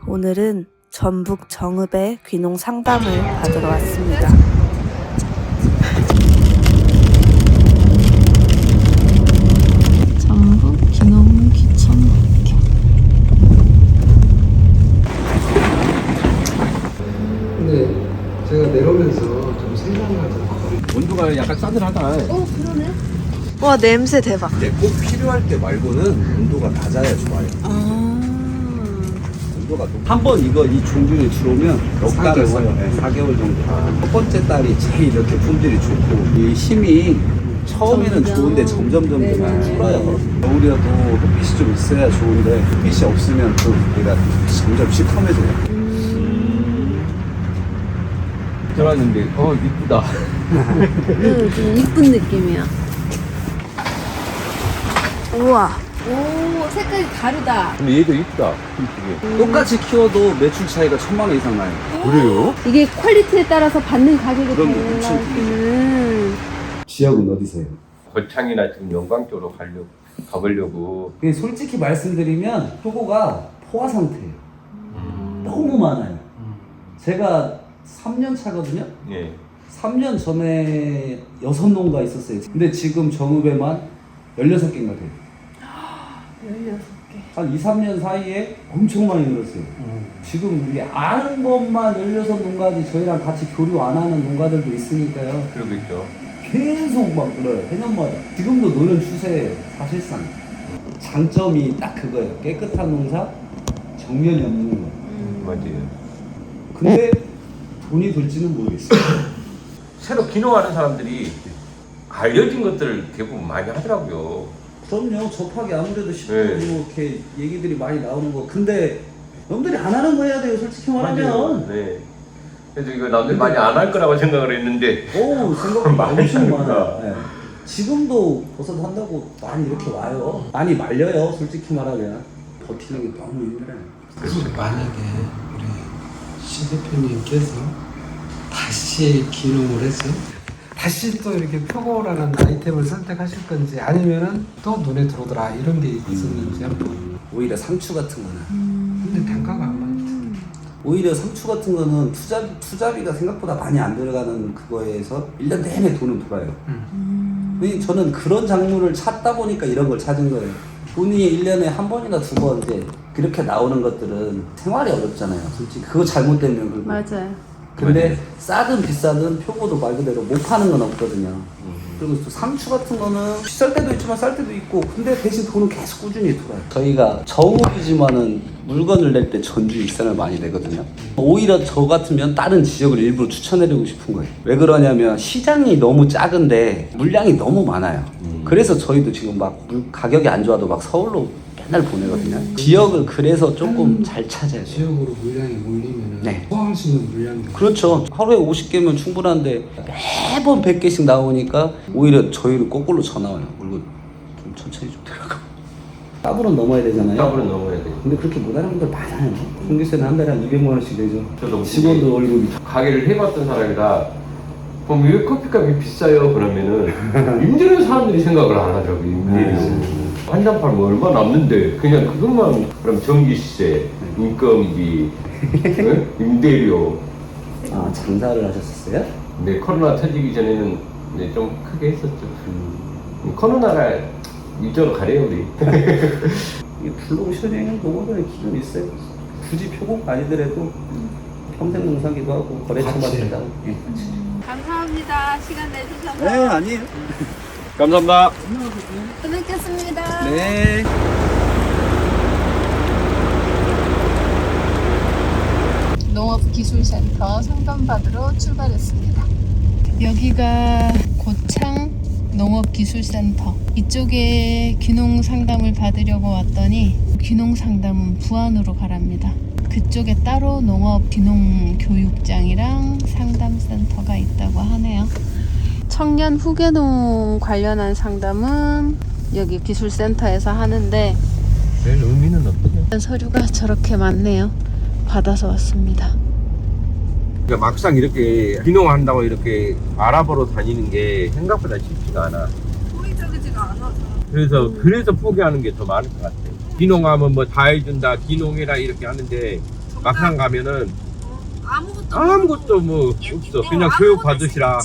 오늘은 전북 정읍의 귀농 상담을 받으러 왔습니다. 전북 귀농 귀촌학교. 근데 제가 내려오면서 좀 생각나서 온도가 약간 싸늘하다. 그러네. 와, 냄새 대박. 근데 꼭 필요할 때 말고는 온도가 낮아야 좋아요. 온도가 한번 이 종균이 들어오면 넉 달을 써요. 네, 4개월 정도. 첫 번째 달이 제일 이렇게 품질이 좋고 이 힘이 처음에는 좋은데 점점 줄어요. 겨울이라도 햇빛이 좀 있어야 좋은데 햇빛이 없으면 또 얘가 점점 시커매져요. 들어왔는데 이쁘다. 좀 이쁜 느낌이야. 우와. 오, 색깔이 다르다. 근데 얘도 이쁘다. 똑같이 키워도 매출 차이가 1,000만 원 이상 나요. 그래요? 이게 퀄리티에 따라서 받는 가격이 그럼요, 달라지는. 지역은 어디세요? 거창이나 지금 영광 쪽으로 가보려고. 솔직히 말씀드리면 표고가 포화 상태예요. 너무 많아요. 제가 3년 차거든요. 예. 3년 전에 6농가 있었어요. 근데 지금 정읍에만 16개인가 돼요. 16개. 한 2, 3년 사이에 엄청 많이 늘었어요. 지금 우리 아는 것만 16농가지 저희랑 같이 교류 안 하는 농가들도 있으니까요. 그러고 있죠. 계속 막 늘어요. 해년마다. 지금도 노는 추세예요. 사실상. 장점이 딱 그거예요. 깨끗한 농사, 정면이 없는 거. 맞아요. 근데 돈이 들지는 모르겠어요. 새로 귀농하는 사람들이 알려진 것들을 대부분 많이 하더라고요. 그럼요. 접하기 아무래도 쉽고 네. 이렇게 얘기들이 많이 나오는 거. 근데 남들이 안 하는 거 해야 돼요. 솔직히 말하면. 네. 그래서 이거 남들이 많이 안 할 거라고 생각을 했는데. 오, 생각보다 많이 엄청 하는구나. 많아요. 네. 지금도 버섯 한다고 많이 이렇게 와요. 많이 말려요. 솔직히 말하면. 버티는 게 너무 힘들어요. 그래서 만약에 우리 신 대표님께서 다시 기농을 해서 다시 또 이렇게 표고라는 아이템을 선택하실 건지 아니면은 또 눈에 들어오더라 이런 게 있었는지 한번. 오히려 상추 같은 거는. 근데 단가가 안 많이 오히려 상추 같은 거는 투자비가 생각보다 많이 안 들어가는 그거에서 1년 내내 돈은 돌아요. 근데 저는 그런 작물을 찾다 보니까 이런 걸 찾은 거예요. 돈이 1년에 한 번이나 두 번 이제 그렇게 나오는 것들은 생활이 어렵잖아요. 솔직히 그거 잘못되면 그거. 맞아요. 근데 싸든 비싸든 표고도 말 그대로 못 파는 건 없거든요. 그리고 또 상추 같은 거는 비쌀 때도 있지만 쌀 때도 있고 근데 대신 돈은 계속 꾸준히 돌아요. 저희가 정읍이지만은 물건을 낼 때 전주 일산을 많이 내거든요. 오히려 저 같으면 다른 지역을 일부러 추천해드리고 싶은 거예요. 왜 그러냐면 시장이 너무 작은데 물량이 너무 많아요. 그래서 저희도 지금 막 가격이 안 좋아도 막 서울로 맨날 보내거든요. 지역을 그래서 조금 잘 찾아야 돼요. 지역으로 물량이 몰리면은 네. 소화할 수 있는 물량이 그렇죠. 하루에 50개면 충분한데 매번 100개씩 나오니까 오히려 저희를 거꾸로 전화 와요. 물건 좀 천천히 좀 들어가. 따블은 넘어야 되잖아요. 더블은 넘어야 돼. 근데 그렇게 못하는 분들 많아요. 전기세는 한 달에 한 200만 원씩 내죠. 저도 직원도 월급이. 가게를 해봤던 사람이라 그럼 왜 커피값이 비싸요? 그러면은 임대료 사람들이 생각을 안 하더라고요. 임대료. 한 잔 팔면 얼마 남는데 그냥 그것만 그럼 전기세, 인건비, 네? 임대료. 아, 장사를 하셨었어요? 근데 코로나 터지기 전에는 좀 크게 했었죠. 코로나가 이쪽으로 가래요 우리. 이게 불러오시는 농어들의 기준이 있어요. 굳이 표고 아니더라도 평생 농사기도 하고 거래처 받기도 하고. 예. 감사합니다. 시간 내주셔서. 네, 아니에요. 감사합니다. 또 뵙겠습니다. 네. 농업기술센터 상담받으러 출발했습니다. 여기가 고창 농업기술센터. 이쪽에 귀농 상담을 받으려고 왔더니 귀농 상담은 부안으로 가랍니다. 그쪽에 따로 농업 귀농 교육장이랑 상담센터가 있다고 하네요. 청년 후계농 관련한 상담은 여기 기술센터에서 하는데 별 의미는 없죠. 서류가 저렇게 많네요. 받아서 왔습니다. 그러니까 막상 이렇게 귀농한다고 이렇게 알아보러 다니는 게 생각보다 쉽지가 않아. 호의적이지가 않아서. 그래서 포기하는 게 더 많을 것 같아. 귀농하면 뭐 다 해준다, 귀농해라 이렇게 하는데 막상 가면은 아무것도 아무것도 뭐 없어. 그냥 교육 받으시라.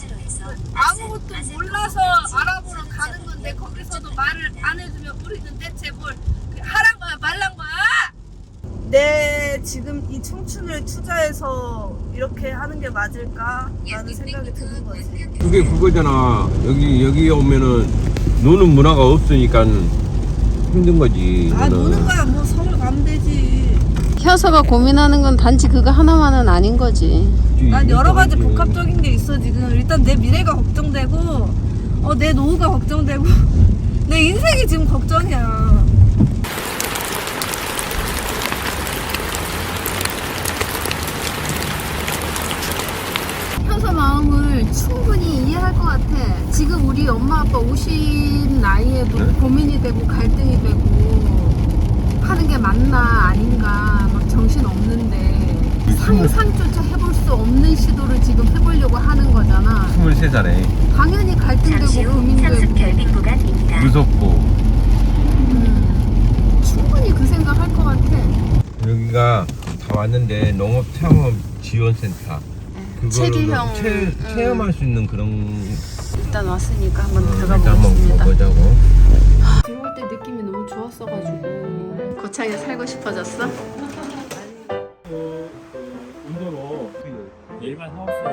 아무것도 몰라서 알아보러 가는 건데 거기서도 말을 안 해주면 우리는 대체 뭘 하란 거야 말란 거야? 내 지금 이 청춘을 투자해서 이렇게 하는 게 맞을까? 라는 생각이 드는 거지. 그게 그거잖아. 여기 오면은 노는 문화가 없으니까 힘든 거지. 아, 너는. 노는 거야. 뭐 서울 가면 되지. 혀서가 고민하는 건 단지 그거 하나만은 아닌 거지. 난 여러 가지 복합적인 게 있어, 지금. 일단 내 미래가 걱정되고, 내 노후가 걱정되고, 내 인생이 지금 걱정이야. 현서 마음을 충분히 이해할 것 같아. 지금 우리 엄마 아빠 오신 나이에도 고민이 되고 갈등이 되고 하는 게 맞나 아닌가 막 정신 없는데 상상조차 해볼 수 없는 시도를 지금 해보려고 하는 거잖아. 23살에 당연히 갈등되고 고민되고 무섭고 충분히 그 생각 할 것 같아. 여기가 다 왔는데 농업 창업 지원센터 체계형, 체험할 수 있는 그런 일단 왔으니까 한번 들어가 일단 한번 보겠습니다. 가보자고. 들어올 때 느낌이 너무 좋았어가지고 거창에 살고 싶어졌어? 운도로 일반 하우스에